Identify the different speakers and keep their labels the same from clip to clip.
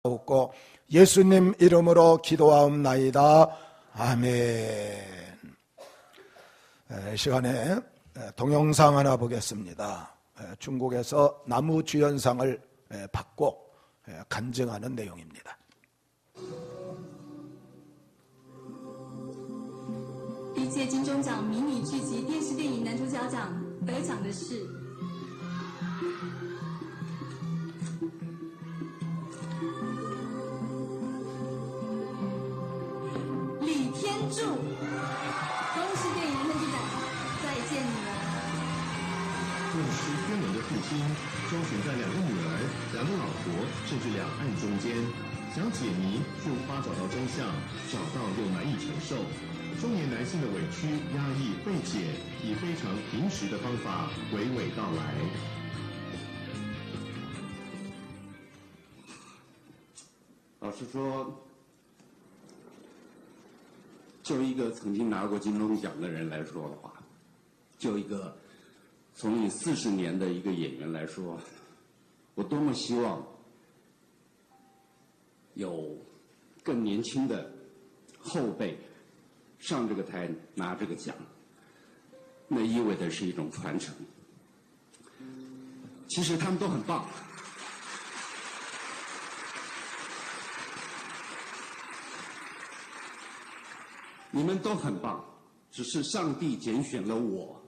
Speaker 1: 없고 예수님 이름으로 기도하옵나이다. 아멘. 이 시간에 동영상 하나 보겠습니다. 중국에서 나무주연상을 받고 간증하는 내용입니다.
Speaker 2: 历届金钟奖迷你剧集电视电影男主角奖得奖的是李天柱，恭喜电影男主角再见女儿。
Speaker 3: 牧师天伦的父亲周旋在两个女儿、两个老婆，甚至两岸中间，想解谜却无法找到真相，找到又难以承受。中年男性的委屈、压抑、费解，以非常平实的方法娓娓道来。
Speaker 4: 老实说，就一个曾经拿过金钟奖的人来说的话，就一个从艺40年的一个演员来说，我多么希望有更年轻的后辈上这个台拿这个奖，那意味着是一种传承。其实他们都很棒，你们都很棒，只是上帝拣选了我。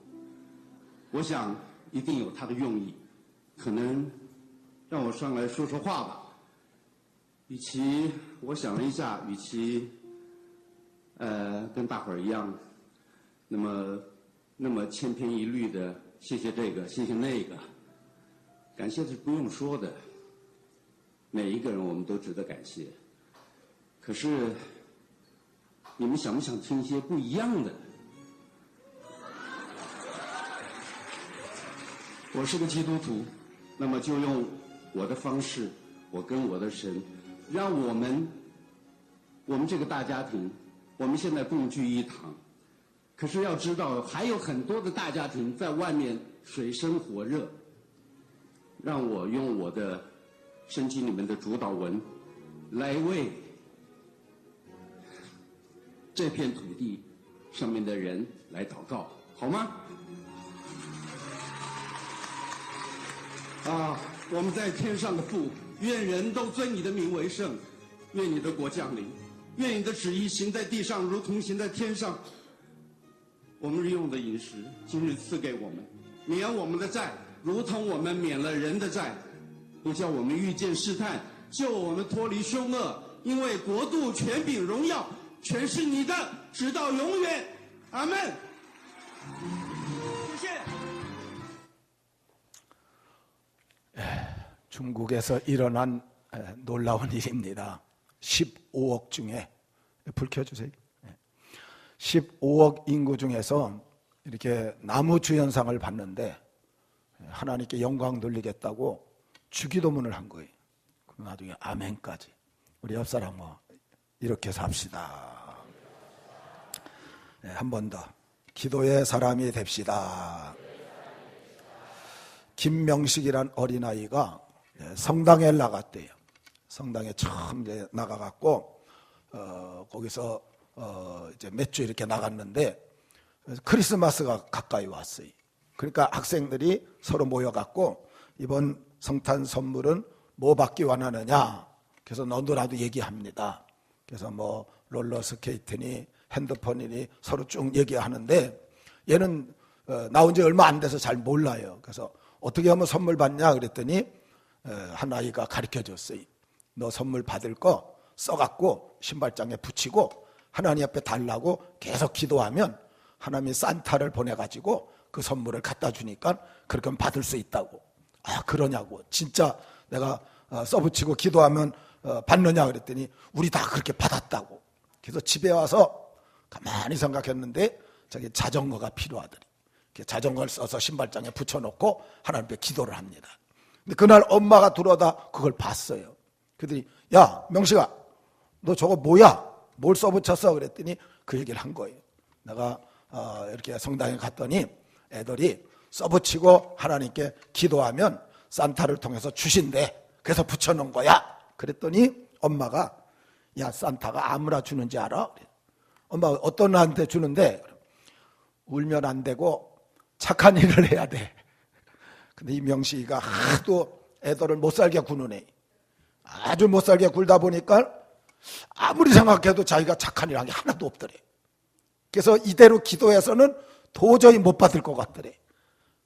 Speaker 4: 我想一定有他的用意，可能让我上来说说话吧。与其我想了一下，与其跟大伙儿一样，那么千篇一律的谢谢这个，谢谢那个，感谢是不用说的，每一个人我们都值得感谢。可是，你们想不想听一些不一样的？我是个基督徒，那么就用我的方式，我跟我的神，让我们这个大家庭。我们现在共聚一堂，可是要知道还有很多的大家庭在外面水深火热。让我用我的圣经里面的主导文来为这片土地上面的人来祷告，好吗？我们在天上的父，愿人都尊你的名为圣，愿你的国降临。愿你的旨意行在地上，如同行在天上。我们日用的饮食，今日赐给我们，免我们的债，如同我们免了人的债，不叫我们遇见试探，救我们脱离凶恶。因为国度、权柄、荣耀，全是你的，直到永远。阿门。谢谢。
Speaker 1: 중국에서 일어난 놀라운 일입니다. 15억 중에, 불 켜주세요. 15억 인구 중에서 이렇게 나무주연상을 받는데 하나님께 영광 돌리겠다고 주기도문을 한 거예요. 그럼 나중에 아멘까지. 우리 옆사람 이렇게 삽시다. 한 번 더. 기도의 사람이 됩시다. 김명식이란 어린아이가 성당에 나갔대요. 성당에 처음 이제 나가갖고 거기서 이제 몇 주 이렇게 나갔는데 크리스마스가 가까이 왔어요. 그러니까 학생들이 서로 모여갖고 이번 성탄 선물은 뭐 받기 원하느냐. 그래서 너도 나도 얘기합니다. 그래서 뭐 롤러스케이트니 핸드폰이니 서로 쭉 얘기하는데 얘는 나온 지 얼마 안 돼서 잘 몰라요. 그래서 어떻게 하면 선물 받냐 그랬더니 한 아이가 가르쳐줬어요. 너 선물 받을 거 써갖고 신발장에 붙이고 하나님 앞에 달라고 계속 기도하면 하나님이 산타를 보내가지고 그 선물을 갖다 주니까 그렇게 하면 받을 수 있다고. 아 그러냐고. 진짜 내가 써붙이고 기도하면 받느냐 그랬더니 우리 다 그렇게 받았다고. 그래서 집에 와서 가만히 생각했는데 자기 자전거가 필요하더니 자전거를 써서 신발장에 붙여놓고 하나님 앞에 기도를 합니다. 근데 그날 엄마가 들어오다 그걸 봤어요. 그랬더니 야 명식아 너 저거 뭐야? 뭘 써붙였어? 그랬더니 그 얘기를 한 거예요. 내가 이렇게 성당에 갔더니 애들이 써붙이고 하나님께 기도하면 산타를 통해서 주신대. 그래서 붙여놓은 거야. 그랬더니 엄마가 야 산타가 아무나 주는지 알아? 엄마가 어떤 애한테 주는데 울면 안 되고 착한 일을 해야 돼. 근데 이 명식이가 하도 애들을 못 살게 구는 애. 아주 못 살게 굴다 보니까 아무리 생각해도 자기가 착한 일 한 게 하나도 없더래. 그래서 이대로 기도해서는 도저히 못 받을 것 같더래.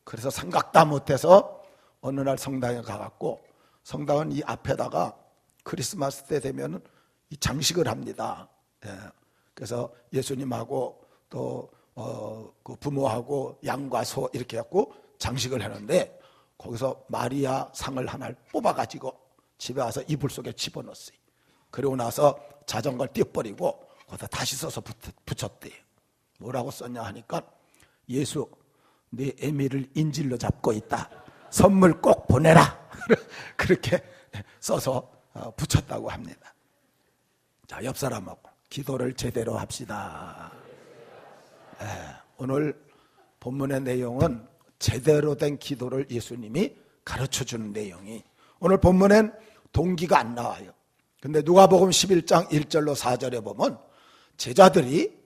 Speaker 1: 그래서 생각도 못해서 어느 날 성당에 가갖고 성당은 이 앞에다가 크리스마스 때 되면 이 장식을 합니다. 예. 그래서 예수님하고 또 그 부모하고 양과 소 이렇게 갖고 장식을 하는데 거기서 마리아 상을 하나를 뽑아가지고 집에 와서 이불 속에 집어넣었어요. 그리고 나서 자전거를 띄어버리고 거기다 다시 써서 붙였대요. 뭐라고 썼냐 하니까 예수 네 애미를 인질로 잡고 있다. 선물 꼭 보내라. 그렇게 써서 붙였다고 합니다. 자, 옆 사람하고 기도를 제대로 합시다. 오늘 본문의 내용은 제대로 된 기도를 예수님이 가르쳐주는 내용이 오늘 본문엔 동기가 안 나와요. 근데 누가복음 11장 1절로 4절에 보면 제자들이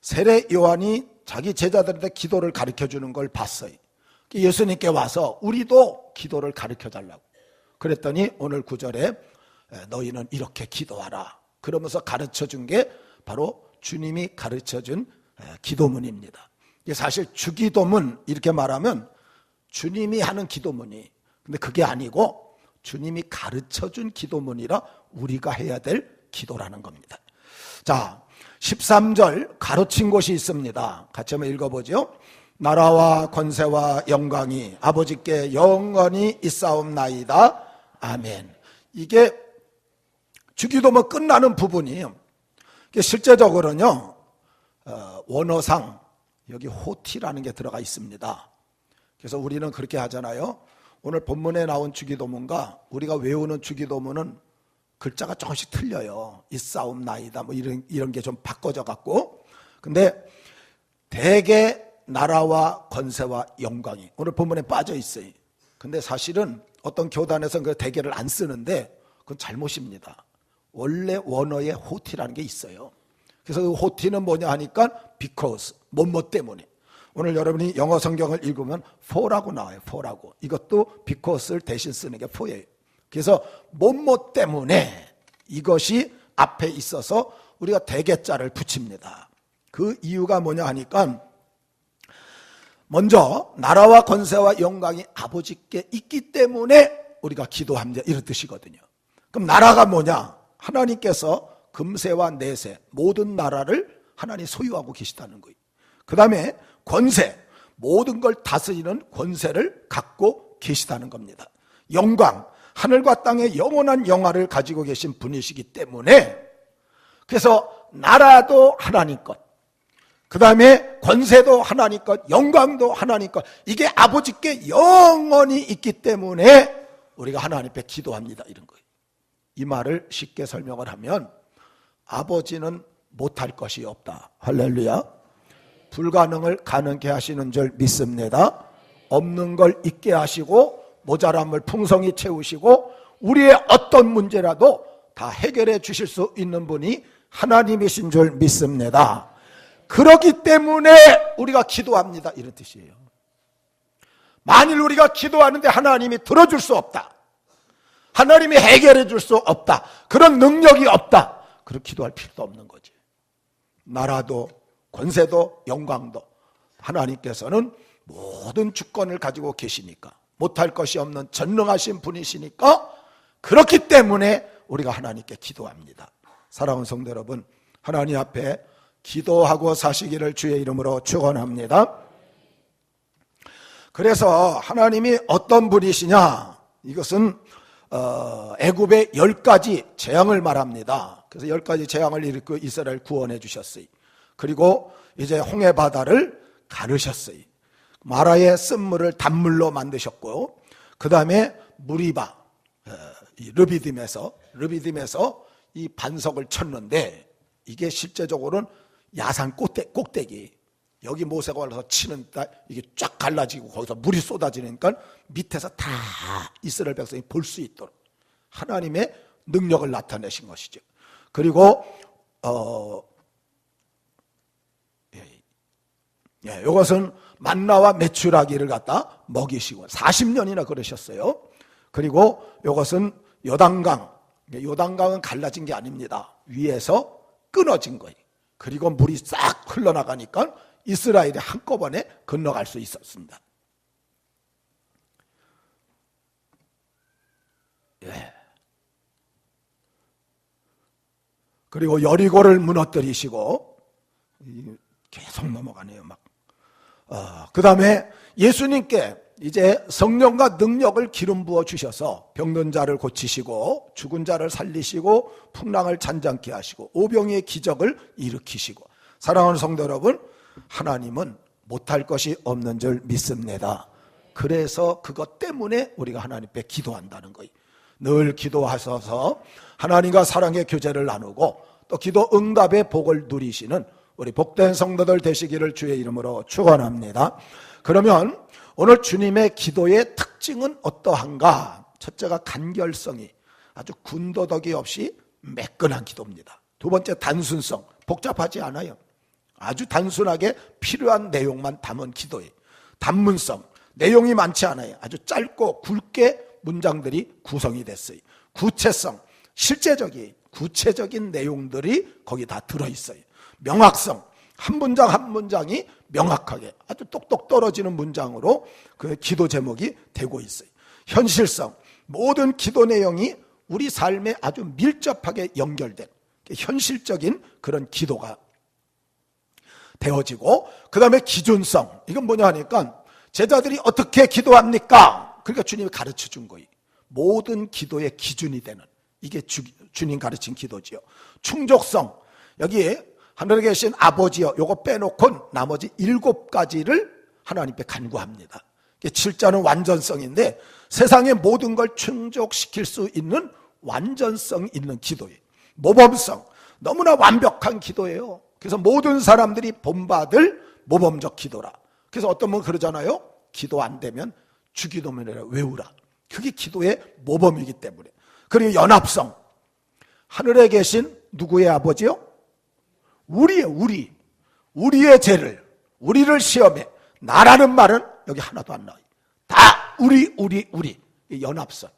Speaker 1: 세례 요한이 자기 제자들한테 기도를 가르쳐주는 걸 봤어요. 예수님께 와서 우리도 기도를 가르쳐달라고 그랬더니 오늘 9절에 너희는 이렇게 기도하라 그러면서 가르쳐준 게 바로 주님이 가르쳐준 기도문입니다. 사실 주기도문 이렇게 말하면 주님이 하는 기도문이 근데 그게 아니고 주님이 가르쳐준 기도문이라 우리가 해야 될 기도라는 겁니다. 자, 13절 가르친 곳이 있습니다. 같이 한번 읽어보죠. 나라와 권세와 영광이 아버지께 영원히 있사옵나이다. 아멘. 이게 주기도문 끝나는 부분이에요. 실제적으로는요 원어상 여기 호티라는 게 들어가 있습니다. 그래서 우리는 그렇게 하잖아요. 오늘 본문에 나온 주기도문과 우리가 외우는 주기도문은 글자가 조금씩 틀려요. 있사옵나이다 뭐 이런 게 좀 바꿔져 갖고 근데 대개 나라와 권세와 영광이 오늘 본문에 빠져 있어요. 근데 사실은 어떤 교단에서는 그 대개를 안 쓰는데 그건 잘못입니다. 원래 원어에 호티라는 게 있어요. 그래서 그 호티는 뭐냐 하니까 because, 뭐뭐 때문에. 오늘 여러분이 영어 성경을 읽으면 for라고 나와요. for라고. 이것도 because를 대신 쓰는 게 for예요. 그래서 뭐뭐 때문에 이것이 앞에 있어서 우리가 대개자를 붙입니다. 그 이유가 뭐냐 하니까 먼저 나라와 권세와 영광이 아버지께 있기 때문에 우리가 기도합니다. 이런 뜻이거든요. 그럼 나라가 뭐냐? 하나님께서 금세와 내세 모든 나라를 하나님 소유하고 계시다는 거예요. 그 다음에 권세, 모든 걸 다스리는 권세를 갖고 계시다는 겁니다. 영광, 하늘과 땅의 영원한 영화를 가지고 계신 분이시기 때문에 그래서 나라도 하나님 것, 그 다음에 권세도 하나님 것, 영광도 하나님 것, 이게 아버지께 영원히 있기 때문에 우리가 하나님 앞에 기도합니다. 이런 거예요. 이 말을 쉽게 설명을 하면 아버지는 못할 것이 없다. 할렐루야. 불가능을 가능케 하시는 줄 믿습니다. 없는 걸 있게 하시고 모자람을 풍성히 채우시고 우리의 어떤 문제라도 다 해결해 주실 수 있는 분이 하나님이신 줄 믿습니다. 그렇기 때문에 우리가 기도합니다. 이런 뜻이에요. 만일 우리가 기도하는데 하나님이 들어줄 수 없다, 하나님이 해결해 줄 수 없다, 그런 능력이 없다, 그럼 기도할 필요도 없는 거지. 나라도 권세도 영광도 하나님께서는 모든 주권을 가지고 계시니까, 못할 것이 없는 전능하신 분이시니까, 그렇기 때문에 우리가 하나님께 기도합니다. 사랑하는 성도 여러분, 하나님 앞에 기도하고 사시기를 주의 이름으로 축원합니다. 그래서 하나님이 어떤 분이시냐, 이것은 애굽의 10가지 재앙을 말합니다. 그래서 10가지 재앙을 일으켜 이스라엘 구원해 주셨어요. 그리고 이제 홍해 바다를 가르셨어요. 마라의 쓴물을 단물로 만드셨고, 그 다음에 무리바 르비딤에서 이 반석을 쳤는데, 이게 실제적으로는 야산 꼭대기, 여기 모세가 올라서 치는 이게 쫙 갈라지고 거기서 물이 쏟아지니까 밑에서 다 이스라엘 백성이 볼 수 있도록 하나님의 능력을 나타내신 것이죠. 그리고 이것은 만나와 메추라기를 갖다 먹이시고 40년이나 그러셨어요. 그리고 이것은 요단강은 갈라진 게 아닙니다. 위에서 끊어진 거예요. 그리고 물이 싹 흘러나가니까 이스라엘이 한꺼번에 건너갈 수 있었습니다. 그리고 여리고를 무너뜨리시고 계속 넘어가네요. 그 다음에 예수님께 이제 성령과 능력을 기름 부어 주셔서 병든 자를 고치시고 죽은 자를 살리시고 풍랑을 잔잔케 하시고 오병이의 기적을 일으키시고, 사랑하는 성도 여러분, 하나님은 못할 것이 없는 줄 믿습니다. 그래서 그것 때문에 우리가 하나님께 기도한다는 거예요. 늘 기도하셔서 하나님과 사랑의 교제를 나누고 또 기도 응답의 복을 누리시는 우리 복된 성도들 되시기를 주의 이름으로 축원합니다. 그러면 오늘 주님의 기도의 특징은 어떠한가? 첫째가 간결성이 아주 군더더기 없이 매끈한 기도입니다. 두 번째, 단순성, 복잡하지 않아요. 아주 단순하게 필요한 내용만 담은 기도예요. 단문성, 내용이 많지 않아요. 아주 짧고 굵게 문장들이 구성이 됐어요. 구체성, 실제적인 구체적인 내용들이 거기 다 들어있어요. 명확성, 한 문장 한 문장이 명확하게 아주 똑똑 떨어지는 문장으로 그 기도 제목이 되고 있어요. 현실성, 모든 기도 내용이 우리 삶에 아주 밀접하게 연결된 현실적인 그런 기도가 되어지고, 그 다음에 기준성, 이건 뭐냐 하니까 제자들이 어떻게 기도합니까? 그러니까 주님이 가르쳐 준 거예요. 모든 기도의 기준이 되는, 이게 주님 가르친 기도지요. 충족성, 여기에 하늘에 계신 아버지여, 요거 빼놓고 나머지 7가지를 하나님께 간구합니다. 7자는 완전성인데 세상의 모든 걸 충족시킬 수 있는 완전성 있는 기도예요. 모범성, 너무나 완벽한 기도예요. 그래서 모든 사람들이 본받을 모범적 기도라. 그래서 어떤 분 그러잖아요. 기도 안 되면 주기도문이라 외우라. 그게 기도의 모범이기 때문에. 그리고 연합성, 하늘에 계신 누구의 아버지요? 우리의 죄를, 우리를 시험해. 나라는 말은 여기 하나도 안 나와요. 다 우리. 연합성.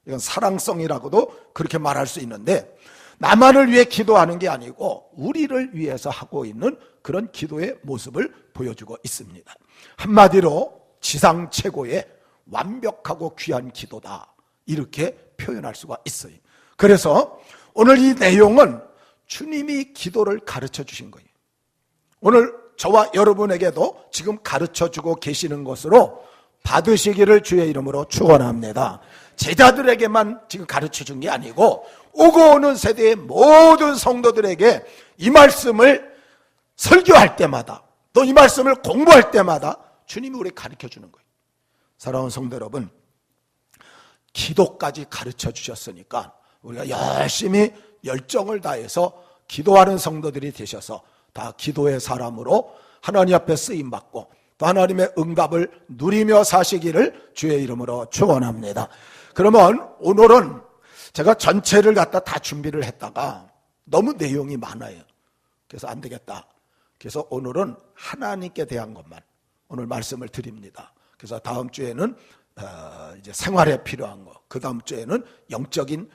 Speaker 1: 이건 사랑성이라고도 그렇게 말할 수 있는데, 나만을 위해 기도하는 게 아니고 우리를 위해서 하고 있는 그런 기도의 모습을 보여주고 있습니다. 한마디로 지상 최고의 완벽하고 귀한 기도다, 이렇게 표현할 수가 있어요. 그래서 오늘 이 내용은 주님이 기도를 가르쳐 주신 거예요. 오늘 저와 여러분에게도 지금 가르쳐 주고 계시는 것으로 받으시기를 주의 이름으로 축원합니다. 제자들에게만 지금 가르쳐 준 게 아니고 오고 오는 세대의 모든 성도들에게 이 말씀을 설교할 때마다, 또 이 말씀을 공부할 때마다 주님이 우리 가르쳐 주는 거예요. 사랑하는 성도 여러분, 기도까지 가르쳐 주셨으니까 우리가 열심히 열정을 다해서 기도하는 성도들이 되셔서 다 기도의 사람으로 하나님 앞에 쓰임받고 또 하나님의 응답을 누리며 사시기를 주의 이름으로 축원합니다. 그러면 오늘은 제가 전체를 갖다 다 준비를 했다가 너무 내용이 많아요. 그래서 안 되겠다. 그래서 오늘은 하나님께 대한 것만 오늘 말씀을 드립니다. 그래서 다음 주에는 이제 생활에 필요한 거, 그 다음 주에는 영적인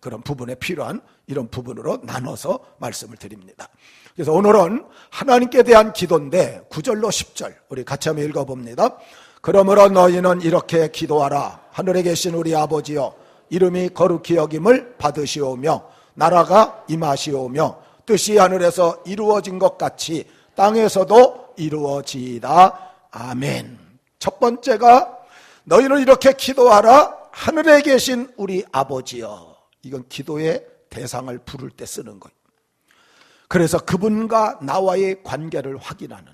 Speaker 1: 그런 부분에 필요한 이런 부분으로 나눠서 말씀을 드립니다. 그래서 오늘은 하나님께 대한 기도인데 9절로 10절 우리 같이 한번 읽어봅니다. 그러므로 너희는 이렇게 기도하라. 하늘에 계신 우리 아버지여, 이름이 거룩히 여김을 받으시오며 나라가 임하시오며 뜻이 하늘에서 이루어진 것 같이 땅에서도 이루어지이다. 아멘. 첫 번째가 너희는 이렇게 기도하라. 하늘에 계신 우리 아버지여. 이건 기도의 대상을 부를 때 쓰는 거예요. 그래서 그분과 나와의 관계를 확인하는,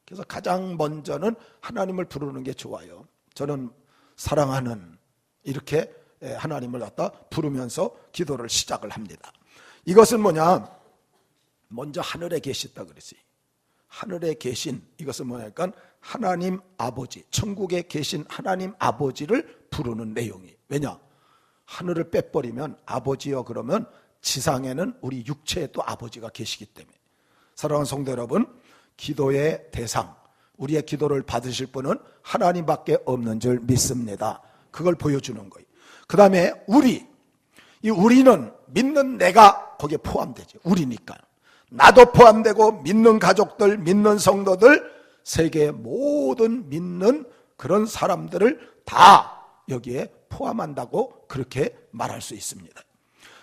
Speaker 1: 그래서 가장 먼저는 하나님을 부르는 게 좋아요. 저는 사랑하는, 이렇게 하나님을 갖다 부르면서 기도를 시작을 합니다. 이것은 뭐냐, 먼저 하늘에 계시다 그랬어요. 하늘에 계신, 이것은 뭐냐니까 하나님 아버지, 천국에 계신 하나님 아버지를 부르는 내용이. 왜냐? 하늘을 빼버리면 아버지여 그러면 지상에는 우리 육체에 또 아버지가 계시기 때문에 사랑하는 성도 여러분, 기도의 대상, 우리의 기도를 받으실 분은 하나님밖에 없는 줄 믿습니다. 그걸 보여주는 거예요. 그 다음에 이 우리는 믿는 내가 거기에 포함되죠. 우리니까. 나도 포함되고 믿는 가족들, 믿는 성도들, 세계의 모든 믿는 그런 사람들을 다 여기에 포함한다고 그렇게 말할 수 있습니다.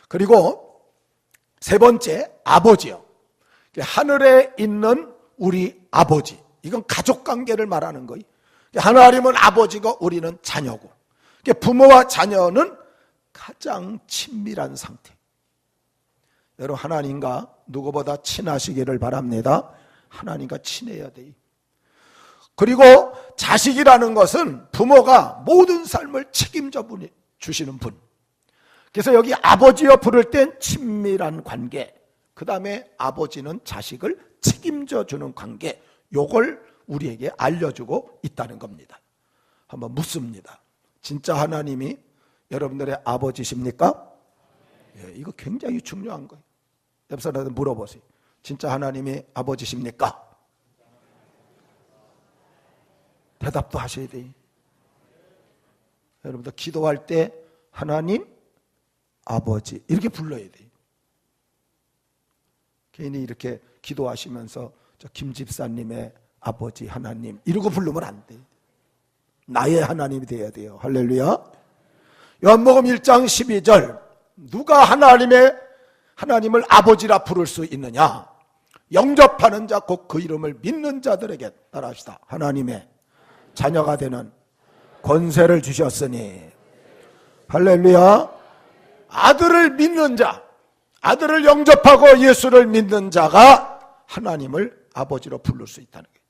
Speaker 1: 그리고 세 번째, 아버지요. 하늘에 있는 우리 아버지. 이건 가족관계를 말하는 거예요. 하나님은 아버지고 우리는 자녀고, 부모와 자녀는 가장 친밀한 상태. 여러분, 하나님과 누구보다 친하시기를 바랍니다. 하나님과 친해야 돼요. 그리고 자식이라는 것은 부모가 모든 삶을 책임져 주시는 분. 그래서 여기 아버지여 부를 땐 친밀한 관계, 그 다음에 아버지는 자식을 책임져 주는 관계, 요걸 우리에게 알려주고 있다는 겁니다. 한번 묻습니다. 진짜 하나님이 여러분들의 아버지십니까? 예, 이거 굉장히 중요한 거예요. 옆 사람한테 물어보세요. 진짜 하나님이 아버지십니까? 대답도 하셔야 돼요. 여러분들 기도할 때 하나님, 아버지 이렇게 불러야 돼요. 괜히 이렇게 기도하시면서 저 김 집사님의 아버지 하나님 이러고 부르면 안 돼요. 나의 하나님이 돼야 돼요. 할렐루야. 요한복음 1장 12절, 누가 하나님을 아버지라 부를 수 있느냐? 영접하는 자 곧 그 이름을 믿는 자들에게, 따라합시다. 하나님의 자녀가 되는 권세를 주셨으니. 할렐루야. 아들을 믿는 자, 아들을 영접하고 예수를 믿는 자가 하나님을 아버지로 부를 수 있다는 거예요.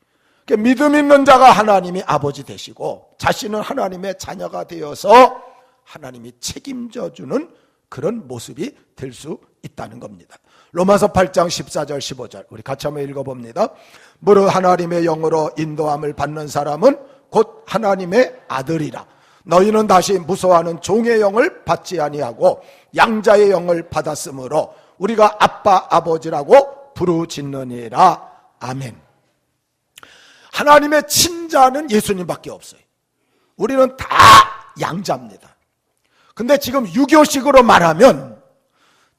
Speaker 1: 그러니까 믿음 있는 자가 하나님이 아버지 되시고 자신은 하나님의 자녀가 되어서 하나님이 책임져 주는 그런 모습이 될 수 있다는 겁니다. 로마서 8장 14절 15절 우리 같이 한번 읽어봅니다. 무릇 하나님의 영으로 인도함을 받는 사람은 곧 하나님의 아들이라. 너희는 다시 무서워하는 종의 영을 받지 아니하고 양자의 영을 받았으므로 우리가 아빠 아버지라고 부르짖느니라. 아멘. 하나님의 친자는 예수님밖에 없어요. 우리는 다 양자입니다. 근데 지금 유교식으로 말하면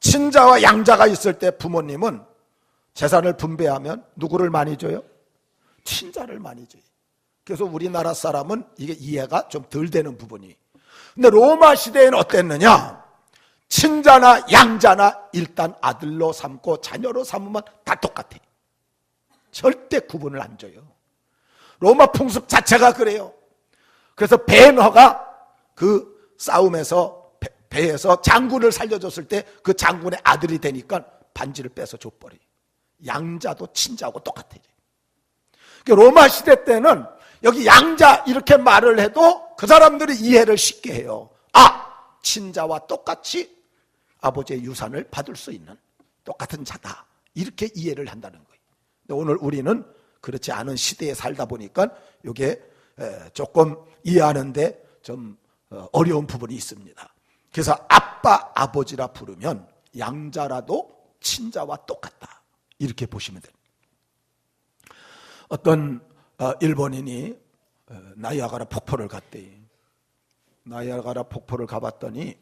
Speaker 1: 친자와 양자가 있을 때 부모님은 재산을 분배하면 누구를 많이 줘요? 친자를 많이 줘요. 그래서 우리나라 사람은 이게 이해가 좀 덜 되는 부분이. 근데 로마 시대에는 어땠느냐? 친자나 양자나 일단 아들로 삼고 자녀로 삼으면 다 똑같아. 절대 구분을 안 줘요. 로마 풍습 자체가 그래요. 그래서 베너가 그 싸움에서 배에서 장군을 살려줬을 때 그 장군의 아들이 되니까 반지를 빼서 줘버려요. 양자도 친자하고 똑같아요. 로마 시대 때는 여기 양자 이렇게 말을 해도 그 사람들이 이해를 쉽게 해요. 아, 친자와 똑같이 아버지의 유산을 받을 수 있는 똑같은 자다, 이렇게 이해를 한다는 거예요. 근데 오늘 우리는 그렇지 않은 시대에 살다 보니까 이게 조금 이해하는데 좀 어려운 부분이 있습니다. 그래서 아빠 아버지라 부르면 양자라도 친자와 똑같다, 이렇게 보시면 됩니다. 어떤 일본인이 나이아가라 폭포를 갔대요. 나이아가라 폭포를 가봤더니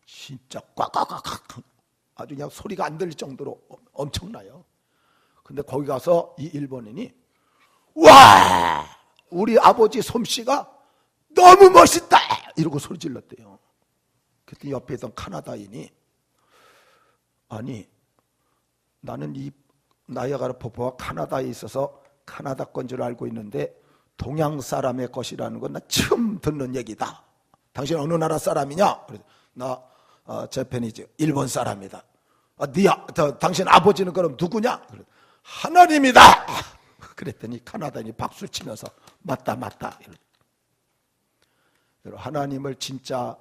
Speaker 1: 진짜 꽉꽉꽉 아주 그냥 소리가 안 들릴 정도로 엄청나요. 근데 거기 가서 이 일본인이 와, 우리 아버지 솜씨가 너무 멋있다 이러고 소리 질렀대요. 그때 옆에 있던 카나다인이 아니, 나는 이 나이아가라 폭포가 카나다에 있어서 카나다 건 줄 알고 있는데 동양 사람의 것이라는 건 나 처음 듣는 얘기다. 당신 어느 나라 사람이냐? 나 재패니즈, 일본 사람이다. 당신 아버지는 그럼 누구냐? 하나님이다. 그랬더니 카나다인이 박수를 치면서 맞다. 하나님을 진짜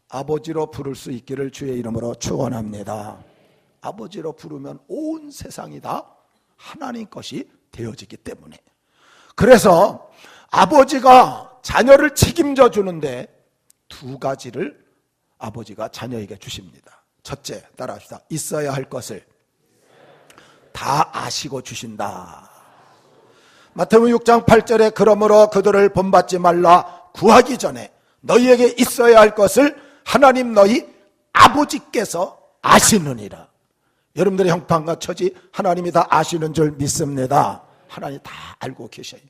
Speaker 1: 아버지로 부를 수 있기를 주의 이름으로 축원합니다. 아버지로 부르면 온 세상이 다 하나님 것이 되어지기 때문에. 그래서 아버지가 자녀를 책임져 주는데 두 가지를 아버지가 자녀에게 주십니다. 첫째, 따라합시다. 있어야 할 것을 다 아시고 주신다. 마태복음 6장 8절에 그러므로 그들을 본받지 말라. 구하기 전에 너희에게 있어야 할 것을 하나님 너희 아버지께서 아시느니라. 여러분들의 형편과 처지 하나님이 다 아시는 줄 믿습니다. 하나님 다 알고 계셔요.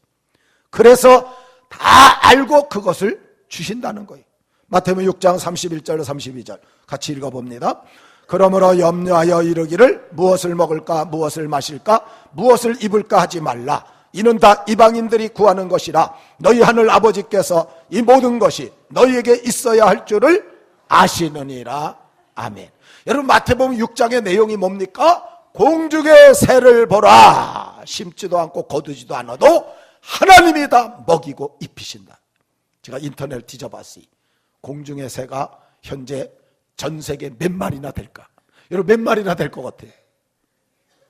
Speaker 1: 그래서 다 알고 그것을 주신다는 거예요. 마태복음 6장 31절 32절 같이 읽어봅니다. 그러므로 염려하여 이르기를 무엇을 먹을까 무엇을 마실까 무엇을 입을까 하지 말라. 이는 다 이방인들이 구하는 것이라. 너희 하늘 아버지께서 이 모든 것이 너희에게 있어야 할 줄을 아시느니라. 아멘. 여러분 마태복음 6장의 내용이 뭡니까? 공중의 새를 보라. 심지도 않고 거두지도 않아도 하나님이 다 먹이고 입히신다. 제가 인터넷을 뒤져봤어요. 공중의 새가 현재 전 세계 몇 마리나 될까? 여러분 몇 마리나 될 것 같아요?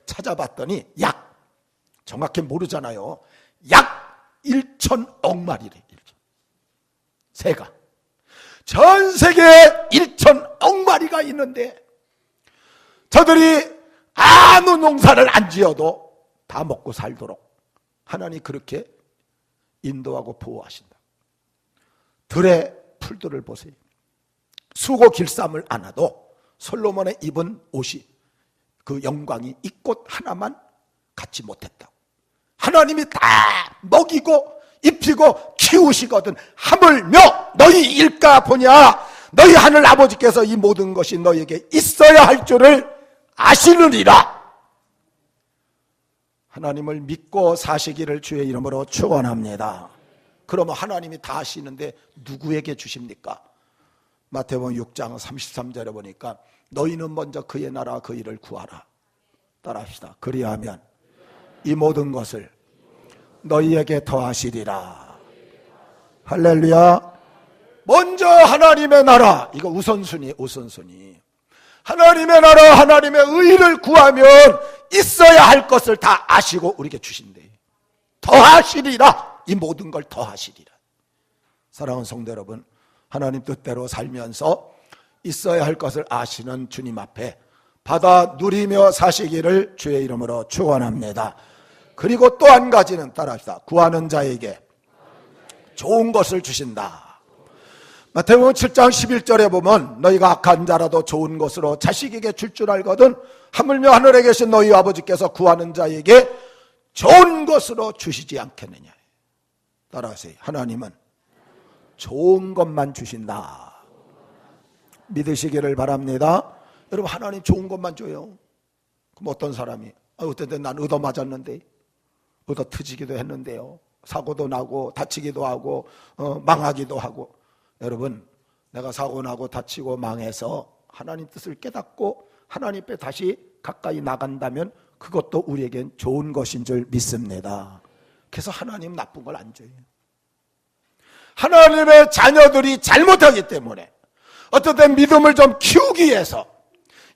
Speaker 1: 찾아봤더니 약, 정확히 모르잖아요. 약 1,000억 마리래. 새가 전 세계에 1,000억 마리가 있는데 저들이 아무 농사를 안 지어도 다 먹고 살도록 하나님이 그렇게 인도하고 보호하신다. 들의 풀들을 보세요. 수고 길쌈을 안 하도 솔로몬의 입은 옷이 그 영광이 이 꽃 하나만 갖지 못했다고. 하나님이 다 먹이고 입히고 키우시거든. 하물며 너희 일까 보냐. 너희 하늘 아버지께서 이 모든 것이 너희에게 있어야 할 줄을 아시느니라. 하나님을 믿고 사시기를 주의 이름으로 축원합니다. 그러면 하나님이 다 아시는데 누구에게 주십니까? 마태복음 6장 33절에 보니까 너희는 먼저 그의 나라 그 일을 구하라. 따라합시다. 그리하면 이 모든 것을 너희에게 더하시리라. 할렐루야. 먼저 하나님의 나라, 이거 우선순위. 하나님의 나라, 하나님의 의를 구하면 있어야 할 것을 다 아시고 우리에게 주신대. 더하시리라. 이 모든 걸 더하시리라. 사랑하는 성도 여러분, 하나님 뜻대로 살면서 있어야 할 것을 아시는 주님 앞에 받아 누리며 사시기를 주의 이름으로 축원합니다. 그리고 또 한 가지는 따라합시다. 구하는 자에게 좋은 것을 주신다. 마태복음 7장 11절에 보면 너희가 악한 자라도 좋은 것으로 자식에게 줄 줄 알거든 하물며 하늘에 계신 너희 아버지께서 구하는 자에게 좋은 것으로 주시지 않겠느냐. 따라하세요. 하나님은 좋은 것만 주신다. 믿으시기를 바랍니다. 여러분 하나님 좋은 것만 줘요. 그럼 어떤 사람이 어떤 때 난 얻어 맞았는데 얻어 터지기도 했는데요. 사고도 나고 다치기도 하고 망하기도 하고. 여러분 내가 사고 나고 다치고 망해서 하나님 뜻을 깨닫고 하나님 앞에 다시 가까이 나간다면 그것도 우리에겐 좋은 것인 줄 믿습니다. 그래서 하나님 나쁜 걸 안 줘요. 하나님의 자녀들이 잘못하기 때문에 어떤 때 믿음을 좀 키우기 위해서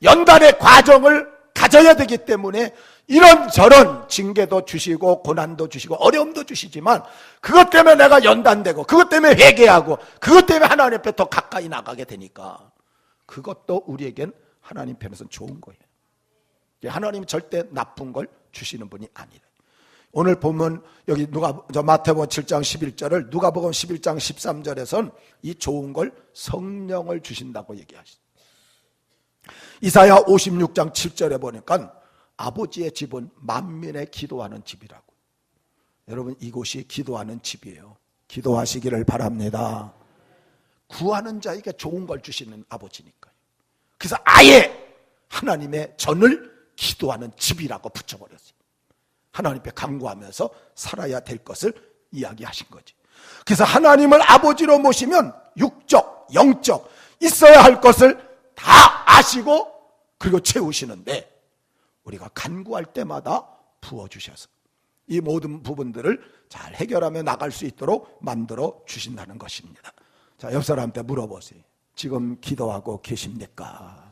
Speaker 1: 연단의 과정을 가져야 되기 때문에 이런저런 징계도 주시고 고난도 주시고 어려움도 주시지만 그것 때문에 내가 연단되고 그것 때문에 회개하고 그것 때문에 하나님 앞에 더 가까이 나가게 되니까 그것도 우리에겐 하나님 편에서는 좋은 거예요. 하나님 절대 나쁜 걸 주시는 분이 아니라. 오늘 보면 여기 마태복음 7장 11절을 누가복음 11장 13절에선 이 좋은 걸 성령을 주신다고 얘기하시죠. 이사야 56장 7절에 보니까 아버지의 집은 만민의 기도하는 집이라고. 여러분 이곳이 기도하는 집이에요. 기도하시기를 바랍니다. 구하는 자에게 좋은 걸 주시는 아버지니까요. 그래서 아예 하나님의 전을 기도하는 집이라고 붙여버렸어요. 하나님 앞에 간구하면서 살아야 될 것을 이야기하신 거지. 그래서 하나님을 아버지로 모시면 육적, 영적 있어야 할 것을 다 아시고 그리고 채우시는데 우리가 간구할 때마다 부어주셔서 이 모든 부분들을 잘 해결하며 나갈 수 있도록 만들어 주신다는 것입니다. 자, 옆 사람한테 물어보세요. 지금 기도하고 계십니까?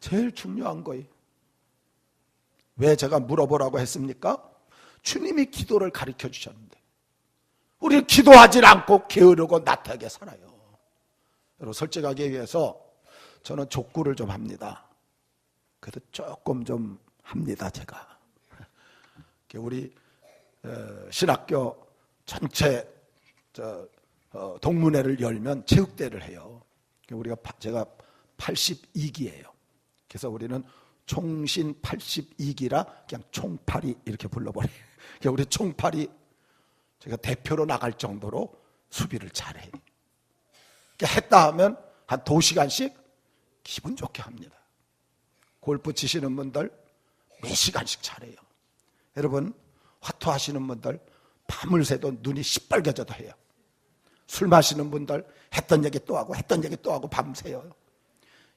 Speaker 1: 제일 중요한 거예요. 왜 제가 물어보라고 했습니까? 주님이 기도를 가르쳐 주셨는데 우리는 기도하지 않고 게으르고 나태하게 살아요. 솔직하게 얘기해서 저는 족구를 좀 합니다. 그래도 조금 좀 합니다, 제가. 우리 신학교 전체 동문회를 열면 체육대회를 해요. 제가 82기예요. 그래서 우리는 총신 82기라 그냥 총팔이 이렇게 불러버려요. 우리 총팔이 제가 대표로 나갈 정도로 수비를 잘해요. 했다 하면 한 2시간씩 기분 좋게 합니다. 골프 치시는 분들 몇 시간씩 잘해요. 여러분 화투하시는 분들 밤을 새도 눈이 시뻘개져도 해요. 술 마시는 분들 했던 얘기 또 하고 했던 얘기 또 하고 밤새요.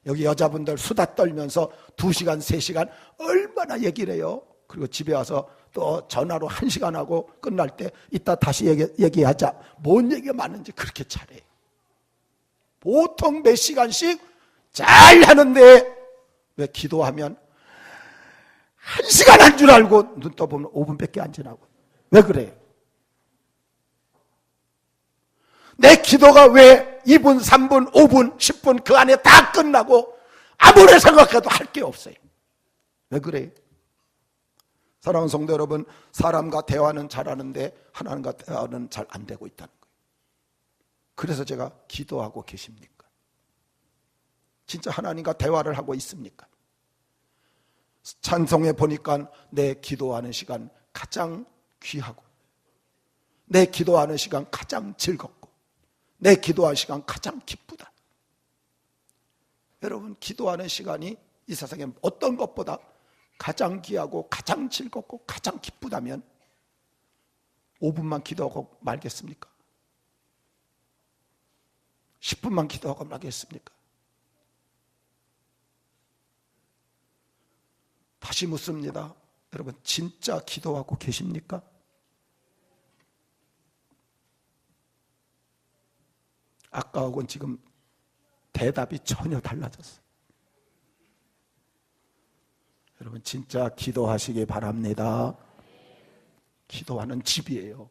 Speaker 1: 여기 여자분들 수다 떨면서 2시간 3시간 얼마나 얘기를 해요. 그리고 집에 와서 또 전화로 1시간 하고 끝날 때 이따 다시 얘기하자. 뭔 얘기가 많은지 그렇게 잘해요. 보통 몇 시간씩 잘 하는데 왜 기도하면 1시간 한 줄 알고 눈 떠보면 5분밖에 안 지나고. 왜 그래요? 내 기도가 왜 2분, 3분, 5분, 10분 그 안에 다 끝나고 아무리 생각해도 할 게 없어요. 왜 그래요? 사랑하는 성도 여러분, 사람과 대화는 잘하는데 하나님과 대화는 잘 안 되고 있다는 거예요. 그래서 제가 기도하고 계십니까? 진짜 하나님과 대화를 하고 있습니까? 찬송에 보니까 내 기도하는 시간 가장 귀하고, 내 기도하는 시간 가장 즐겁고, 내 기도하는 시간 가장 기쁘다. 여러분, 기도하는 시간이 이 세상에 어떤 것보다 가장 귀하고 가장 즐겁고 가장 기쁘다면 5분만 기도하고 말겠습니까? 10분만 기도하고 말겠습니까? 다시 묻습니다. 여러분, 진짜 기도하고 계십니까? 아까하고는 지금 대답이 전혀 달라졌어요. 여러분, 진짜 기도하시기 바랍니다. 기도하는 집이에요.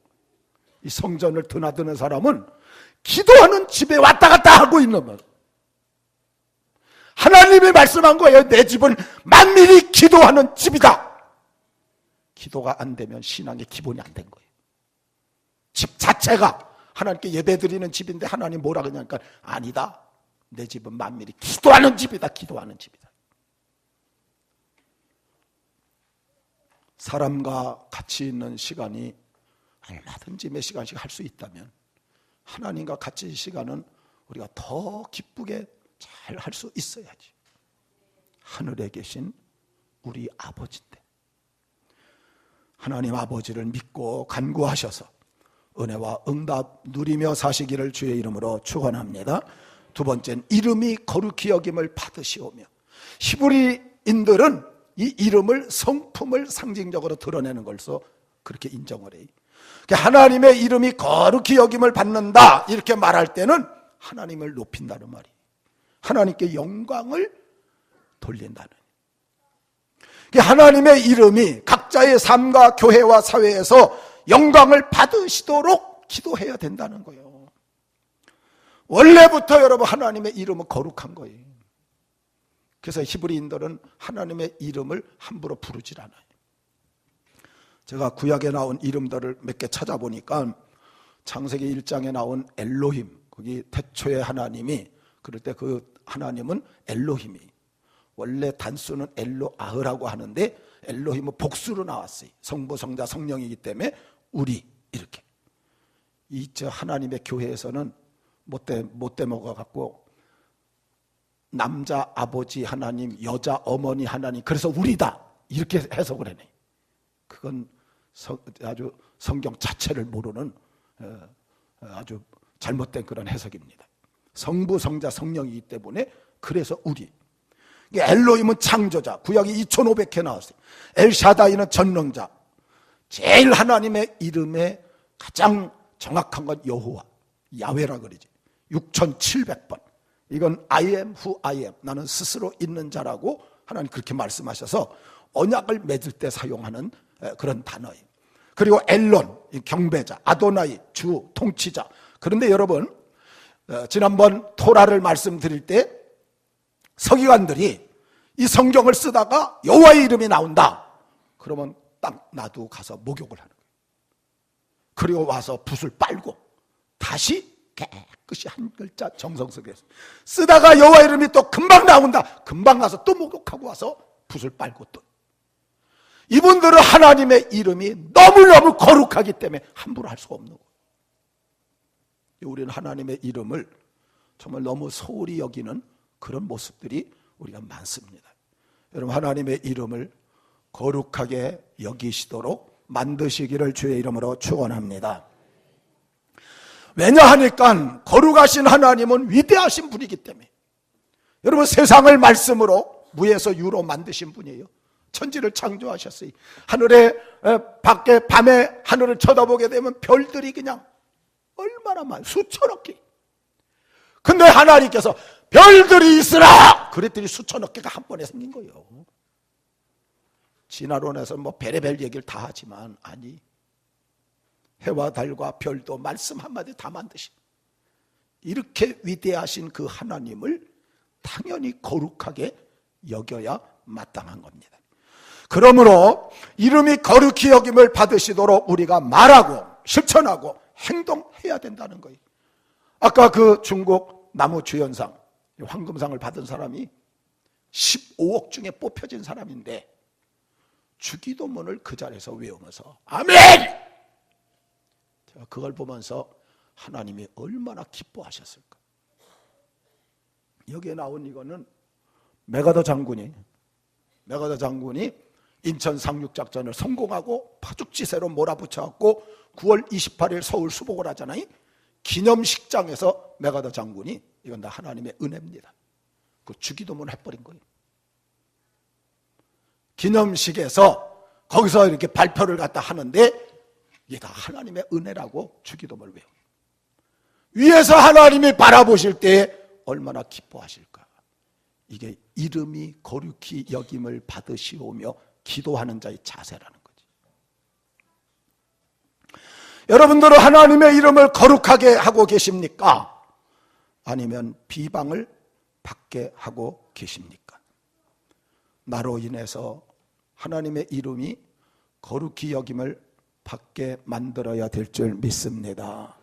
Speaker 1: 이 성전을 드나드는 사람은 기도하는 집에 왔다 갔다 하고 있는 거예요. 하나님이 말씀한 거예요. 내 집은 만민이 기도하는 집이다. 기도가 안 되면 신앙의 기본이 안 된 거예요. 집 자체가 하나님께 예배드리는 집인데 하나님 뭐라 그러냐니까 아니다. 내 집은 만민이 기도하는 집이다. 기도하는 집이다. 사람과 같이 있는 시간이 얼마든지 몇 시간씩 할 수 있다면 하나님과 같이 시간은 우리가 더 기쁘게 잘 할 수 있어야지. 하늘에 계신 우리 아버지인데 하나님 아버지를 믿고 간구하셔서 은혜와 응답 누리며 사시기를 주의 이름으로 축원합니다. 두 번째는 이름이 거룩히 여김을 받으시오며, 히브리인들은 이 이름을 성품을 상징적으로 드러내는 것으로 그렇게 인정을 해요. 하나님의 이름이 거룩히 여김을 받는다 이렇게 말할 때는 하나님을 높인다는 말이에요. 하나님께 영광을 돌린다는. 하나님의 이름이 각자의 삶과 교회와 사회에서 영광을 받으시도록 기도해야 된다는 거예요. 원래부터 여러분 하나님의 이름은 거룩한 거예요. 그래서 히브리인들은 하나님의 이름을 함부로 부르질 않아요. 제가 구약에 나온 이름들을 몇 개 찾아보니까 창세기 1장에 나온 엘로힘, 거기 태초의 하나님이, 그럴 때 그 하나님은 엘로힘이, 원래 단수는 엘로아흐라고 하는데 엘로힘은 복수로 나왔어요. 성부, 성자, 성령이기 때문에 우리 이렇게. 저 하나님의 교회에서는 못돼 먹어갖고 남자 아버지 하나님, 여자 어머니 하나님, 그래서 우리다 이렇게 해석을 해내. 그건 아주 성경 자체를 모르는 아주 잘못된 그런 해석입니다. 성부, 성자, 성령이기 때문에 그래서 우리. 엘로힘은 창조자, 구약이 2500회 나왔어요. 엘샤다이는 전능자. 제일 하나님의 이름에 가장 정확한 건 여호와, 야훼라 그러지. 6700번. 이건 I am who I am, 나는 스스로 있는 자라고 하나님 그렇게 말씀하셔서 언약을 맺을 때 사용하는 그런 단어예요. 그리고 엘론, 경배자, 아도나이, 주, 통치자. 그런데 여러분, 지난번 토라를 말씀드릴 때 서기관들이 이 성경을 쓰다가 여호와의 이름이 나온다 그러면 딱 놔두고 가서 목욕을 하는 거예요. 그리고 와서 붓을 빨고 다시 깨끗이 한 글자 정성스럽게 쓰다가 여호와 이름이 또 금방 나온다 금방 가서 또 목욕하고 와서 붓을 빨고 또 이분들은 하나님의 이름이 너무너무 거룩하기 때문에 함부로 할 수가 없는 거예요. 우리는 하나님의 이름을 정말 너무 소홀히 여기는 그런 모습들이 우리가 많습니다. 여러분 하나님의 이름을 거룩하게 여기시도록 만드시기를 주의 이름으로 축원합니다. 왜냐하니까 거룩하신 하나님은 위대하신 분이기 때문에 여러분 세상을 말씀으로 무에서 유로 만드신 분이에요. 천지를 창조하셨어요. 하늘에 밖에 밤에 하늘을 쳐다보게 되면 별들이 그냥 얼마나 많아요. 수천억 개. 근데 하나님께서 별들이 있으라 그랬더니 수천억 개가 한 번에 생긴 거예요. 진화론에서 뭐 별의별 얘기를 다 하지만 아니 해와 달과 별도 말씀 한마디 다 만드신 이렇게 위대하신 그 하나님을 당연히 거룩하게 여겨야 마땅한 겁니다. 그러므로 이름이 거룩히 여김을 받으시도록 우리가 말하고 실천하고 행동해야 된다는 거예요. 아까 그 중국 나무주연상 황금상을 받은 사람이 15억 중에 뽑혀진 사람인데 주기도문을 그 자리에서 외우면서 아멘! 제가 그걸 보면서 하나님이 얼마나 기뻐하셨을까. 여기에 나온 이거는 메가더 장군이 인천 상륙작전을 성공하고 파죽지세로 몰아붙여갖고 9월 28일 서울 수복을 하잖아요. 기념식장에서 메가더 장군이 이건 다 하나님의 은혜입니다. 그 주기도문을 해버린 거예요. 기념식에서 거기서 이렇게 발표를 갖다 하는데 이게 다 하나님의 은혜라고 주기도문을 외워. 위에서 하나님이 바라보실 때 얼마나 기뻐하실까. 이게 이름이 거룩히 여김을 받으시오며 기도하는 자의 자세라는 거지. 여러분들은 하나님의 이름을 거룩하게 하고 계십니까? 아니면 비방을 받게 하고 계십니까? 나로 인해서 하나님의 이름이 거룩히 여김을 받게 만들어야 될 줄 믿습니다.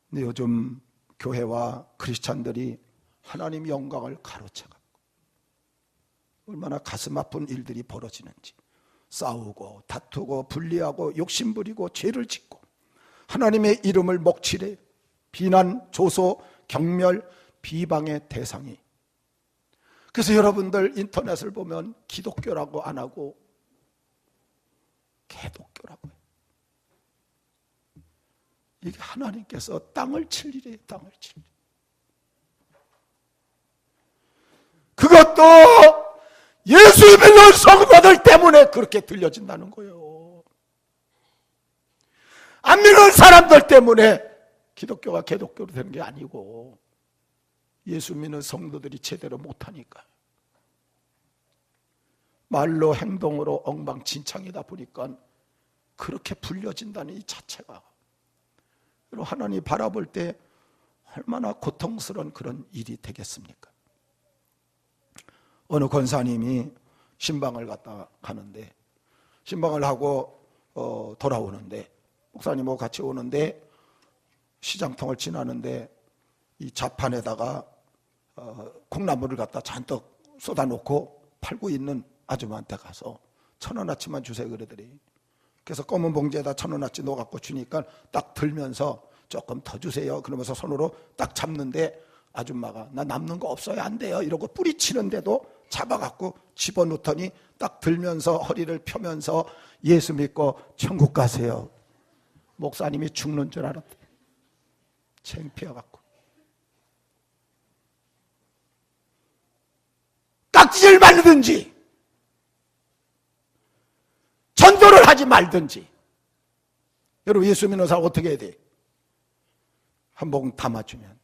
Speaker 1: 근데 요즘 교회와 크리스찬들이 하나님 영광을 가로채고 얼마나 가슴 아픈 일들이 벌어지는지 싸우고 다투고 분리하고 욕심부리고 죄를 짓고 하나님의 이름을 먹칠해 비난, 조소, 경멸, 비방의 대상이. 그래서 여러분들 인터넷을 보면 기독교라고 안 하고 개독교라고 해요. 이게 하나님께서 땅을 칠 일이에요. 땅을 칠 일. 그것도 예수 믿는 성도들 때문에 그렇게 들려진다는 거예요. 안 믿는 사람들 때문에 기독교가 개독교로 되는 게 아니고 예수 믿는 성도들이 제대로 못하니까 말로 행동으로 엉망진창이다 보니까 그렇게 불려진다는 이 자체가 하나님 바라볼 때 얼마나 고통스러운 그런 일이 되겠습니까? 어느 권사님이 신방을 갔다 가는데 신방을 하고 돌아오는데 목사님하고 같이 오는데 시장통을 지나는데 이 좌판에다가 콩나물을 갖다 잔뜩 쏟아놓고 팔고 있는 아줌마한테 가서 1,000원어치만 주세요 그러더니 그래서 검은 봉지에다 1,000원어치 넣어갖고 주니까 딱 들면서 조금 더 주세요 그러면서 손으로 딱 잡는데 아줌마가 나 남는 거 없어요 안 돼요 이러고 뿌리치는데도 잡아갖고 집어넣더니 딱 들면서 허리를 펴면서 예수 믿고 천국 가세요. 목사님이 죽는 줄 알았대. 창피해갖고 깍지를 말든지 전도를 하지 말든지. 여러분 예수 믿는 사람 어떻게 해야 돼? 한 봉 담아주면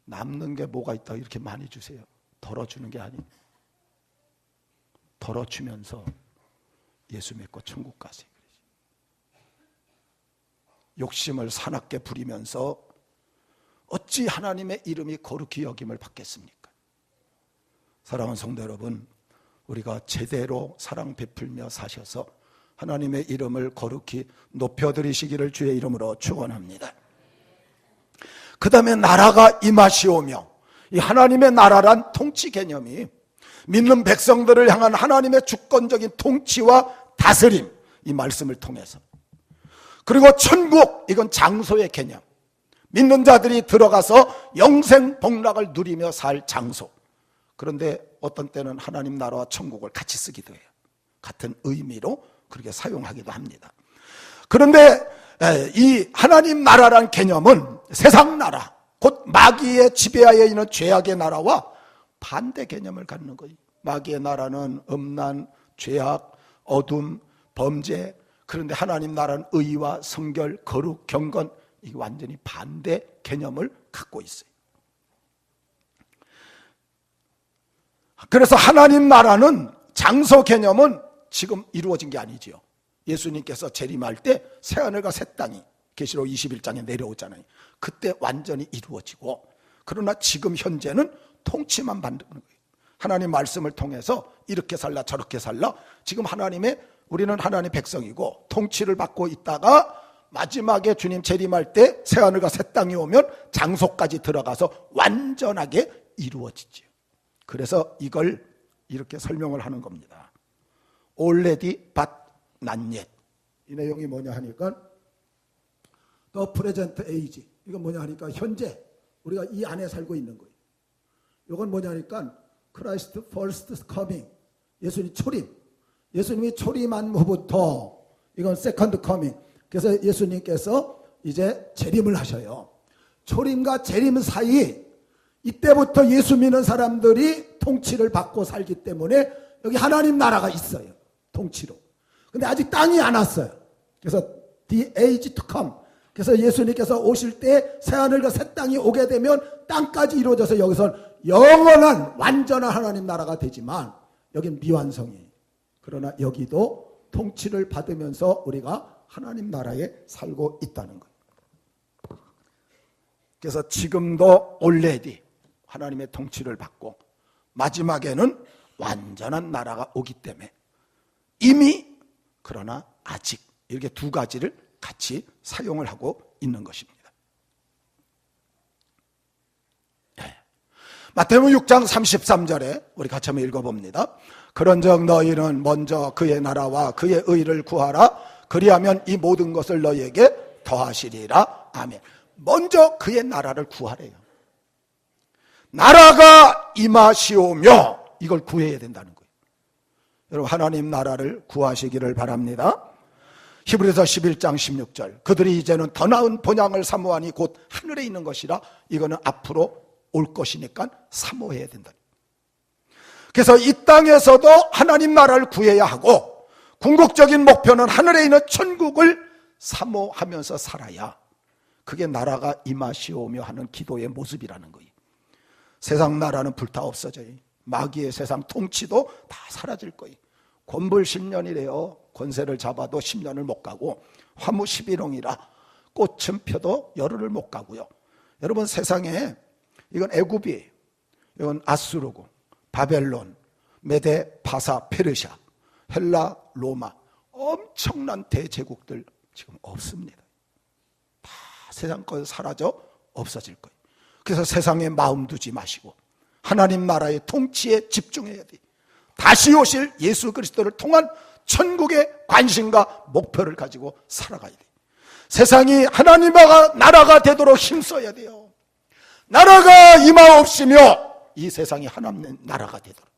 Speaker 1: 남는 게 뭐가 있다 이렇게 많이 주세요. 덜어주는 게 아니에요. 덜어주면서 예수 믿고 천국 가세요. 욕심을 사납게 부리면서 어찌 하나님의 이름이 거룩히 여김을 받겠습니까? 사랑하는 성도 여러분, 우리가 제대로 사랑 베풀며 사셔서 하나님의 이름을 거룩히 높여드리시기를 주의 이름으로 축원합니다. 그 다음에 나라가 임하시오며, 이 하나님의 나라란 통치 개념이 믿는 백성들을 향한 하나님의 주권적인 통치와 다스림, 이 말씀을 통해서, 그리고 천국, 이건 장소의 개념, 믿는 자들이 들어가서 영생 복락을 누리며 살 장소. 그런데 어떤 때는 하나님 나라와 천국을 같이 쓰기도 해요. 같은 의미로 그렇게 사용하기도 합니다. 그런데 이 하나님 나라란 개념은 세상 나라, 곧 마귀의 지배하에 있는 죄악의 나라와 반대 개념을 갖는 거예요. 마귀의 나라는 음란, 죄악, 어둠, 범죄. 그런데 하나님 나라는 의와 성결, 거룩, 경건, 이게 완전히 반대 개념을 갖고 있어요. 그래서 하나님 나라는 장소 개념은 지금 이루어진 게 아니지요. 예수님께서 재림할 때 새하늘과 새 땅이 계시록 21장에 내려오잖아요. 그때 완전히 이루어지고, 그러나 지금 현재는 통치만 받는 거예요. 하나님 말씀을 통해서 이렇게 살라 저렇게 살라. 지금 우리는 하나님의 백성이고 통치를 받고 있다가 마지막에 주님 재림할 때 새하늘과 새 땅이 오면 장소까지 들어가서 완전하게 이루어지지요. 그래서 이걸 이렇게 설명을 하는 겁니다. Already but not yet. 이 내용이 뭐냐 하니까 The present age. 이건 뭐냐 하니까 현재 우리가 이 안에 살고 있는 거예요. 이건 뭐냐 하니까 Christ first coming. 예수님 초림. 예수님이 초림한 후부터 이건 second coming. 그래서 예수님께서 이제 재림을 하셔요. 초림과 재림 사이, 이때부터 예수 믿는 사람들이 통치를 받고 살기 때문에 여기 하나님 나라가 있어요. 통치로. 근데 아직 땅이 안 왔어요. 그래서 the age to come. 그래서 예수님께서 오실 때 새하늘과 새 땅이 오게 되면 땅까지 이루어져서 여기서 영원한 완전한 하나님 나라가 되지만 여긴 미완성이에요. 그러나 여기도 통치를 받으면서 우리가 하나님 나라에 살고 있다는 거예요. 그래서 지금도 already 하나님의 통치를 받고 마지막에는 완전한 나라가 오기 때문에 이미, 그러나 아직, 이렇게 두 가지를 같이 사용을 하고 있는 것입니다. 마태복음 6장 33절에 우리 같이 한번 읽어봅니다. 그런즉 너희는 먼저 그의 나라와 그의 의를 구하라. 그리하면 이 모든 것을 너희에게 더하시리라. 아멘. 먼저 그의 나라를 구하래요. 나라가 임하시오며, 이걸 구해야 된다는 거예요. 여러분, 하나님 나라를 구하시기를 바랍니다. 히브리서 11장 16절. 그들이 이제는 더 나은 본향을 사모하니 곧 하늘에 있는 것이라. 이거는 앞으로 올 것이니까 사모해야 된다. 그래서 이 땅에서도 하나님 나라를 구해야 하고, 궁극적인 목표는 하늘에 있는 천국을 사모하면서 살아야 그게 나라가 임하시오며 하는 기도의 모습이라는 거예요. 세상 나라는 불타 없어져요. 마귀의 세상 통치도 다 사라질 거예요. 권불 10년이래요. 권세를 잡아도 10년을 못 가고, 화무 11홍이라 꽃은 펴도 열흘을 못 가고요. 여러분, 세상에 이건 애굽이에요. 이건 아수르고 바벨론, 메데, 바사, 페르시아, 헬라, 로마, 엄청난 대제국들 지금 없습니다. 다 세상 것 사라져 없어질 거예요. 그래서 세상에 마음 두지 마시고 하나님 나라의 통치에 집중해야 돼요. 다시 오실 예수 그리스도를 통한 천국의 관심과 목표를 가지고 살아가야 돼요. 세상이 하나님 나라가 되도록 힘써야 돼요. 나라가 임하옵시며 이 세상이 하나님 나라가 되도록.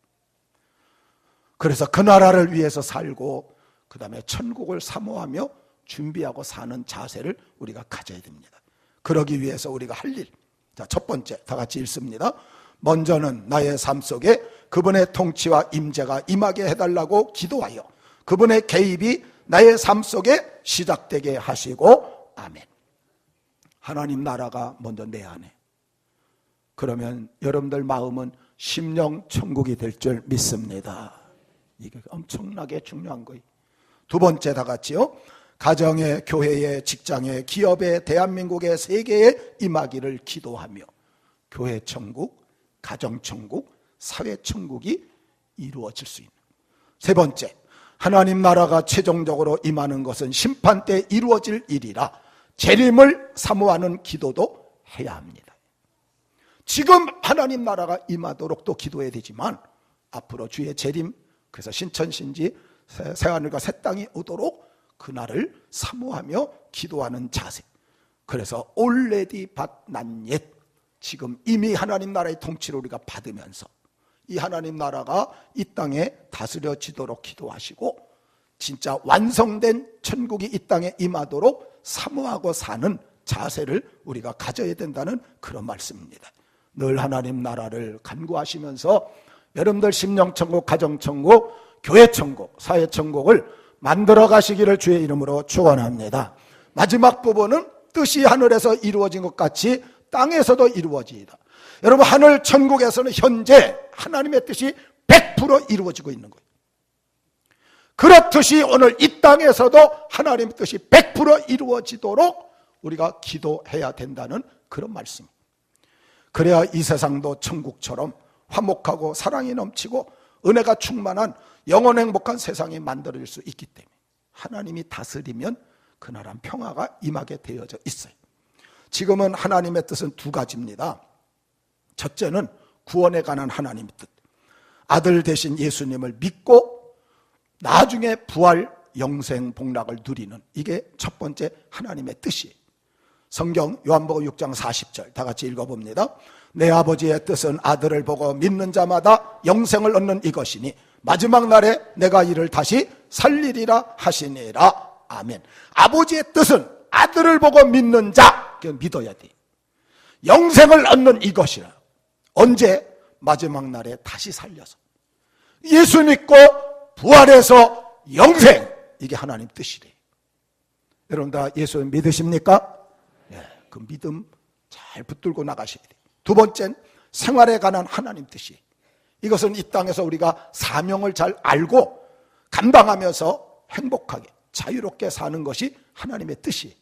Speaker 1: 그래서 그 나라를 위해서 살고 그 다음에 천국을 사모하며 준비하고 사는 자세를 우리가 가져야 됩니다. 그러기 위해서 우리가 할 일, 자, 첫 번째 다 같이 읽습니다. 먼저는 나의 삶 속에 그분의 통치와 임재가 임하게 해달라고 기도하여 그분의 개입이 나의 삶 속에 시작되게 하시고, 아멘. 하나님 나라가 먼저 내 안에, 그러면 여러분들 마음은 심령 천국이 될 줄 믿습니다. 이게 엄청나게 중요한 거예요. 두 번째 다 같이요. 가정에, 교회에, 직장에, 기업에, 대한민국의 세계에 임하기를 기도하며 교회 천국, 가정 천국, 사회 천국이 이루어질 수 있는. 세 번째, 하나님 나라가 최종적으로 임하는 것은 심판 때 이루어질 일이라 재림을 사모하는 기도도 해야 합니다. 지금 하나님 나라가 임하도록 또 기도해야 되지만 앞으로 주의 재림, 그래서 신천신지 새하늘과 새 땅이 오도록 그날을 사모하며 기도하는 자세. 그래서 already but not yet, 지금 이미 하나님 나라의 통치를 우리가 받으면서 이 하나님 나라가 이 땅에 다스려지도록 기도하시고 진짜 완성된 천국이 이 땅에 임하도록 사모하고 사는 자세를 우리가 가져야 된다는 그런 말씀입니다. 늘 하나님 나라를 간구하시면서 여러분들 심령천국, 가정천국, 교회천국, 사회천국을 만들어 가시기를 주의 이름으로 축원합니다. 마지막 부분은 뜻이 하늘에서 이루어진 것 같이 땅에서도 이루어지이다. 여러분, 하늘 천국에서는 현재 하나님의 뜻이 100% 이루어지고 있는 거예요. 그렇듯이 오늘 이 땅에서도 하나님의 뜻이 100% 이루어지도록 우리가 기도해야 된다는 그런 말씀입니다. 그래야 이 세상도 천국처럼 화목하고 사랑이 넘치고 은혜가 충만한 영원 행복한 세상이 만들어질 수 있기 때문에 하나님이 다스리면 그 나라는 평화가 임하게 되어져 있어요. 지금은 하나님의 뜻은 두 가지입니다. 첫째는 구원에 관한 하나님의 뜻, 아들 되신 예수님을 믿고 나중에 부활 영생 복락을 누리는, 이게 첫 번째 하나님의 뜻이에요. 성경 요한복음 6장 40절 다 같이 읽어봅니다. 내 아버지의 뜻은 아들을 보고 믿는 자마다 영생을 얻는 이것이니 마지막 날에 내가 이를 다시 살리리라 하시니라. 아멘. 아버지의 뜻은 아들을 보고 믿는 자, 믿어야 돼. 영생을 얻는 이것이라. 언제? 마지막 날에 다시 살려서 예수 믿고 부활해서 영생, 이게 하나님 뜻이래. 여러분 다 예수 믿으십니까? 예, 그 믿음 잘 붙들고 나가셔야 돼요. 두 번째는 생활에 관한 하나님 뜻이, 이것은 이 땅에서 우리가 사명을 잘 알고 감당하면서 행복하게 자유롭게 사는 것이 하나님의 뜻이에요.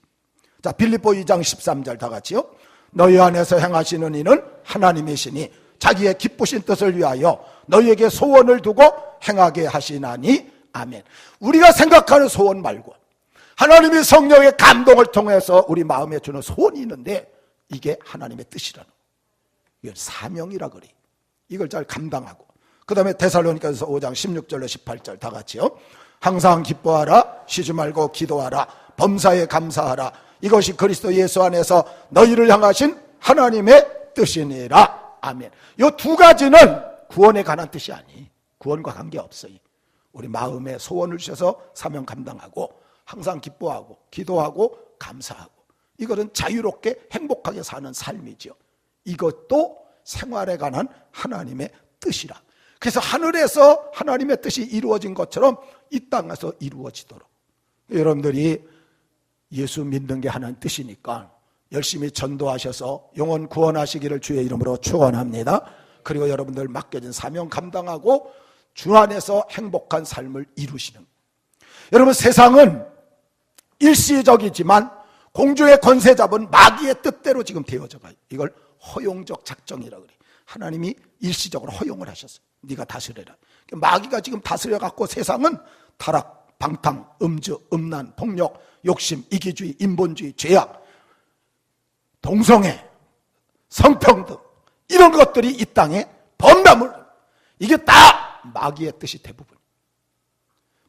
Speaker 1: 자, 빌립보 2장 13절 다 같이요. 너희 안에서 행하시는 이는 하나님이시니 자기의 기쁘신 뜻을 위하여 너희에게 소원을 두고 행하게 하시나니. 아멘. 우리가 생각하는 소원 말고 하나님이 성령의 감동을 통해서 우리 마음에 주는 소원이 있는데 이게 하나님의 뜻이라는 거예요. 이건 사명이라 그래. 이걸 잘 감당하고, 그 다음에 데살로니가서 5장 16절로 18절 다 같이요. 항상 기뻐하라, 쉬지 말고 기도하라, 범사에 감사하라, 이것이 그리스도 예수 안에서 너희를 향하신 하나님의 뜻이니라. 아멘. 이 두 가지는 구원에 관한 뜻이 아니, 구원과 관계없어요. 우리 마음에 소원을 주셔서 사명 감당하고 항상 기뻐하고 기도하고 감사하고, 이것은 자유롭게 행복하게 사는 삶이죠. 이것도 생활에 관한 하나님의 뜻이라. 그래서 하늘에서 하나님의 뜻이 이루어진 것처럼 이 땅에서 이루어지도록, 여러분들이 예수 믿는 게 하나님 뜻이니까 열심히 전도하셔서 영혼 구원하시기를 주의 이름으로 축원합니다. 그리고 여러분들 맡겨진 사명 감당하고 주 안에서 행복한 삶을 이루시는. 여러분, 세상은 일시적이지만 공주의 권세 잡은 마귀의 뜻대로 지금 되어져 가요. 이걸 허용적 작정이라고 그래. 하나님이 일시적으로 허용을 하셨어요. 네가 다스려라. 마귀가 지금 다스려 갖고 세상은 타락, 방탕, 음주, 음란, 폭력, 욕심, 이기주의, 인본주의, 죄악, 동성애, 성평등, 이런 것들이 이 땅에 범람을, 이게 다 마귀의 뜻이 대부분.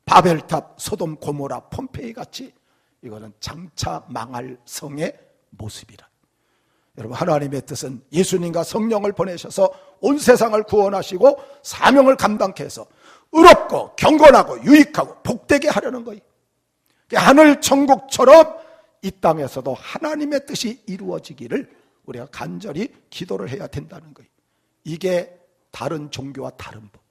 Speaker 1: 바벨탑, 소돔, 고모라, 폼페이 같이 이거는 장차 망할 성의 모습이라. 여러분, 하나님의 뜻은 예수님과 성령을 보내셔서 온 세상을 구원하시고 사명을 감당케 해서 의롭고 경건하고 유익하고 복되게 하려는 거예요. 하늘 천국처럼 이 땅에서도 하나님의 뜻이 이루어지기를 우리가 간절히 기도를 해야 된다는 거예요. 이게 다른 종교와 다른 법.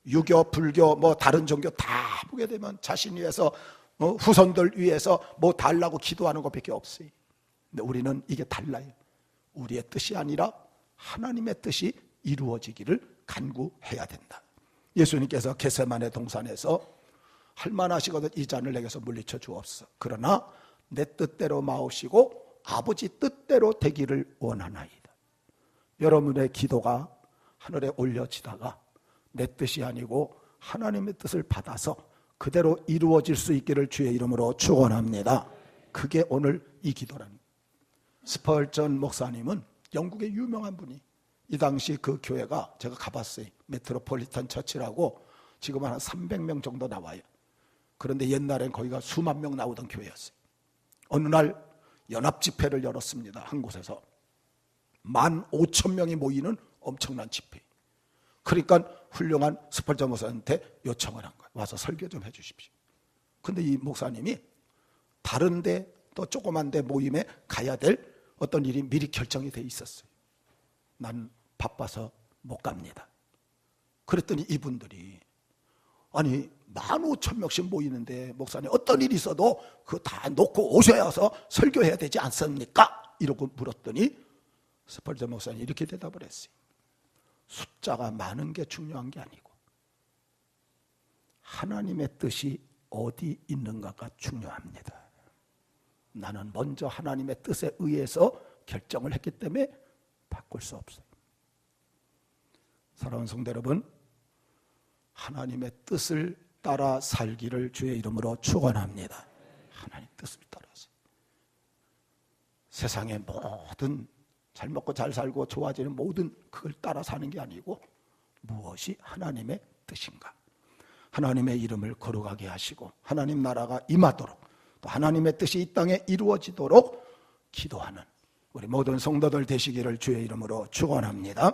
Speaker 1: 유교, 불교, 다른 종교 다 보게 되면 자신 위해서, 후손들 위해서 달라고 기도하는 것밖에 없어요. 근데 우리는 이게 달라요. 우리의 뜻이 아니라 하나님의 뜻이 이루어지기를 간구해야 된다. 예수님께서 겟세마네 동산에서 할만하시거든 이 잔을 내게서 물리쳐 주옵소서. 그러나 내 뜻대로 마옵시고 아버지 뜻대로 되기를 원하나이다. 여러분의 기도가 하늘에 올려지다가 내 뜻이 아니고 하나님의 뜻을 받아서 그대로 이루어질 수 있기를 주의 이름으로 축원합니다. 그게 오늘 이 기도랍니다. 스펄전 목사님은 영국의 유명한 분이, 이 당시 그 교회가 제가 가봤어요. 메트로폴리탄 처치라고 지금 한 300명 정도 나와요. 그런데 옛날엔 거기가 수만 명 나오던 교회였어요. 어느 날 연합 집회를 열었습니다. 한 곳에서 15,000명이 모이는 엄청난 집회. 그러니까 훌륭한 스펄전 목사한테 요청을 한 거예요. 와서 설교 좀 해주십시오. 근데 이 목사님이 다른 데 또 조그만 데 모임에 가야 될 어떤 일이 미리 결정이 돼 있었어요. 난 바빠서 못 갑니다. 그랬더니 이분들이 아니 15,000명씩 모이는데 목사님 어떤 일이 있어도 그거 다 놓고 오셔야 해서 설교해야 되지 않습니까? 이러고 물었더니 스펄전 목사님이 이렇게 대답을 했어요. 숫자가 많은 게 중요한 게 아니고 하나님의 뜻이 어디 있는가가 중요합니다. 나는 먼저 하나님의 뜻에 의해서 결정을 했기 때문에 바꿀 수 없어요. 사랑하는 성도 여러분, 하나님의 뜻을 따라 살기를 주의 이름으로 축원합니다. 하나님 뜻을 따라서 세상의 모든 잘 먹고 잘 살고 좋아지는 모든 그걸 따라 사는 게 아니고 무엇이 하나님의 뜻인가, 하나님의 이름을 거룩하게 하시고 하나님 나라가 임하도록 또 하나님의 뜻이 이 땅에 이루어지도록 기도하는 우리 모든 성도들 되시기를 주의 이름으로 축원합니다.